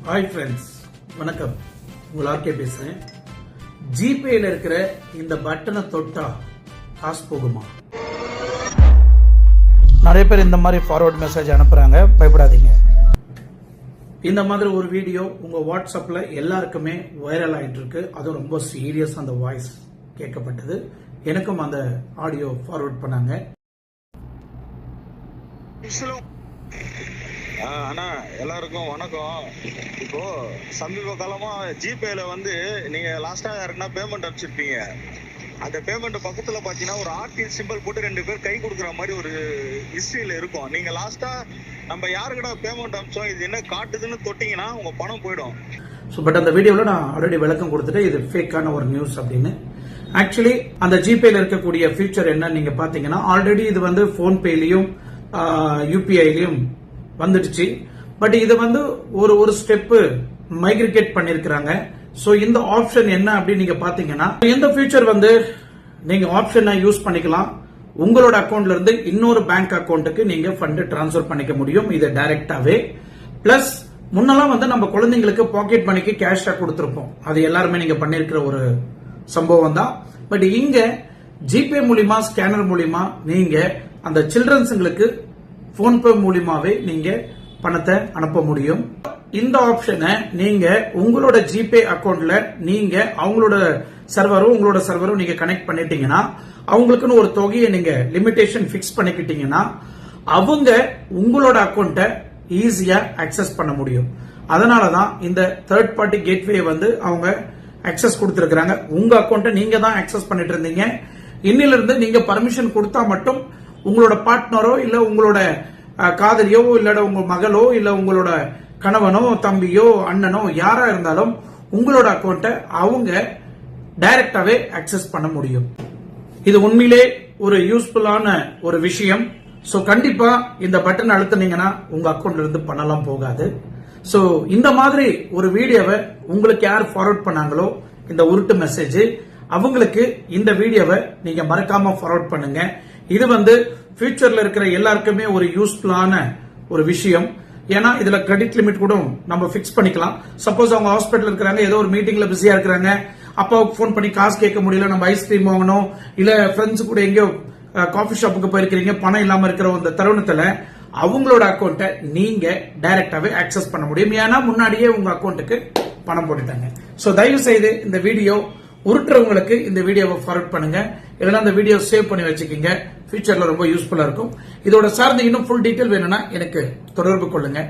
Hi friends, வணக்கம். உங்கள் RK பேசுறேன். ஜிபேல இருக்கிற இந்த பட்டனை தொட்டா காசு போகுமா? நிறைய பேர் இந்த மாதிரி ஃபார்வர்ட் மெசேஜ் அனுப்புறாங்க, பயப்படாதீங்க. இந்த மாதிரி ஒரு வீடியோ உங்க வாட்ஸ்அப்ல எல்லாருக்குமே வைரல் ஆயிட்டு இருக்கு. அது ரொம்ப சீரியஸ். அந்த வாய்ஸ் கேட்கப்பட்டது. எனக்கும் அந்த ஆடியோ ஃபார்வர்ட் பண்ணாங்க. அண்ணா எல்லாருக்கும் வணக்கம். இப்போ சமீப காலமா ஜிபேல நீங்க லாஸ்டா யாருக்குன்னா பேமெண்ட் அனுப்பிச்சிருப்பீங்க. அந்த பேமெண்ட் பக்கத்துல பாத்தீங்கன்னா ஒரு ஆர்டிஎல் சிம்பிள் போட்டு 2 பேர் கை கொடுக்குற மாதிரி ஒரு ஹிஸ்டரியில இருக்கும். நீங்க லாஸ்டா நம்ம யாருக்கிட்ட பேமெண்ட் அனுப்பிச்சோம், இது என்ன காட்டுதுன்னு தொட்டீங்கன்னா உங்க பணம் போயிடும். பட் அந்த வீடியோல நான் ஆல்ரெடி விளக்கம் கொடுத்துட்டு இது ஃபேக்கான ஒரு நியூஸ் அப்படின்னு. ஆக்சுவலி அந்த ஜிபேல இருக்கக்கூடிய ஃபியூச்சர் என்ன நீங்க பாத்தீங்கன்னா, ஆல்ரெடி இது போன்பேலயும் யூபிஐலயும் வந்துடுச்சு. பட் இது ஒரு ஸ்டெப் மைக்ரேட் பண்ணிருக்காங்க. சோ இந்த ஆப்ஷன் என்ன அப்படின்னு நீங்க பாத்தீங்கன்னா, இந்த ஃபியூச்சர் நீங்க ஆப்ஷனை யூஸ் பண்ணிக்கலாம். உங்களோட அக்கௌண்ட்ல இருந்து இன்னொரு பேங்க் அக்கௌண்ட்டுக்கு நீங்க ஃபண்ட் டிரான்ஸ்பர் பண்ணிக்க முடியும். இது டைரக்டாவே. பிளஸ் முன்னெல்லாம் நம்ம குழந்தைங்களுக்கு பாக்கெட் மணிக்கு கேஷா கொடுத்திருப்போம். அது எல்லாருமே நீங்க பண்ணிருக்கிற ஒரு சம்பவம் தான். பட் இங்க ஜிபே மூலியமா, ஸ்கேனர் மூலியமா நீங்க அந்த சில்ட்ரன்ஸுங்களுக்கு போன்பே மூலியமாவே நீங்க பணத்தை அனுப்ப முடியும். இந்த ஆப்ஷனை நீங்க உங்களோட ஜிபே அக்கௌண்ட்ல நீங்க அவங்களோட சர்வரும் உங்களோட சர்வரும் நீங்க கனெக்ட் பண்ணிட்டீங்கன்னா, அவங்களுக்குன்னு ஒரு தொகையை நீங்க லிமிடேஷன் பிக்ஸ் பண்ணிக்கிட்டீங்கன்னா, அவங்க உங்களோட அக்கௌண்ட்டை ஈஸியா ஆக்சஸ் பண்ண முடியும். அதனாலதான் இந்த தேர்ட் பார்ட்டி கேட்வே அவங்க ஆக்சஸ் கொடுத்திருக்காங்க. உங்க அக்கௌண்ட்டை நீங்க தான் ஆக்சஸ் பண்ணிட்டு இருந்தீங்க. இன்னில இருந்து நீங்க பர்மிஷன் கொடுத்தா மட்டும் உங்களோட பார்ட்னரோ இல்ல உங்களோட காதலியோ இல்ல உங்க மகளோ இல்ல உங்களோட கணவனோ தம்பியோ அண்ணனோ யாரா இருந்தாலும் உங்களோட அக்கௌண்ட்டை அவங்க டைரக்டாவே ஆக்சஸ் பண்ண முடியும். இது உண்மையிலே ஒரு யூஸ்ஃபுல்லான ஒரு விஷயம். சோ கண்டிப்பா இந்த பட்டன் அழுத்தினீங்கன்னா உங்க அக்கௌண்ட்ல இருந்து பணம்லாம் போகாது. சோ இந்த மாதிரி ஒரு வீடியோவை உங்களுக்கு யார் ஃபார்வர்ட் பண்ணாங்களோ, இந்த உருட்டு மெசேஜ், அவங்களுக்கு இந்த வீடியோவை நீங்க மறக்காம ஃபார்வர்ட் பண்ணுங்க. இது ஃபியூச்சர்ல இருக்கிற எல்லாருக்குமே ஒரு யூஸ்ஃபுல்லான ஒரு விஷயம். ஏன்னா இதுல கிரெடிட் லிமிட் கூட நம்ம பிக்ஸ் பண்ணிக்கலாம். சப்போஸ் அவங்க ஹாஸ்பிட்டல் இருக்கிறாங்க, ஏதோ ஒரு மீட்டிங்ல பிஸியா இருக்கிறாங்க, அப்பாவுக்கு போன் பண்ணி காசு கேட்க முடியல, நம்ம ஐஸ்கிரீம் வாங்கணும், இல்ல ஃப்ரெண்ட்ஸ் கூட எங்கேயோ காஃபி ஷாப்புக்கு போயிருக்கிறீங்க, பணம் இல்லாம இருக்கிற அந்த தருணத்துல அவங்களோட அக்கௌண்ட்டை நீங்க டைரக்டாவே ஆக்சஸ் பண்ண முடியும். ஏன்னா முன்னாடியே உங்க அக்கௌண்ட்டுக்கு பணம் போட்டுட்டாங்க. சோ தயவு செய்து இந்த வீடியோ உருட்டுறவங்களுக்கு இந்த வீடியோவை ஃபார்வர்ட் பண்ணுங்க. இல்லைன்னா இந்த வீடியோ சேவ் பண்ணி வச்சுக்கோங்க. ஃபியூச்சர்ல ரொம்ப யூஸ்ஃபுல்லா இருக்கும். இதோட சார்ந்து இன்னும் ஃபுல் டீடைல் வேணும்னா எனக்கு தொடர்பு கொள்ளுங்க.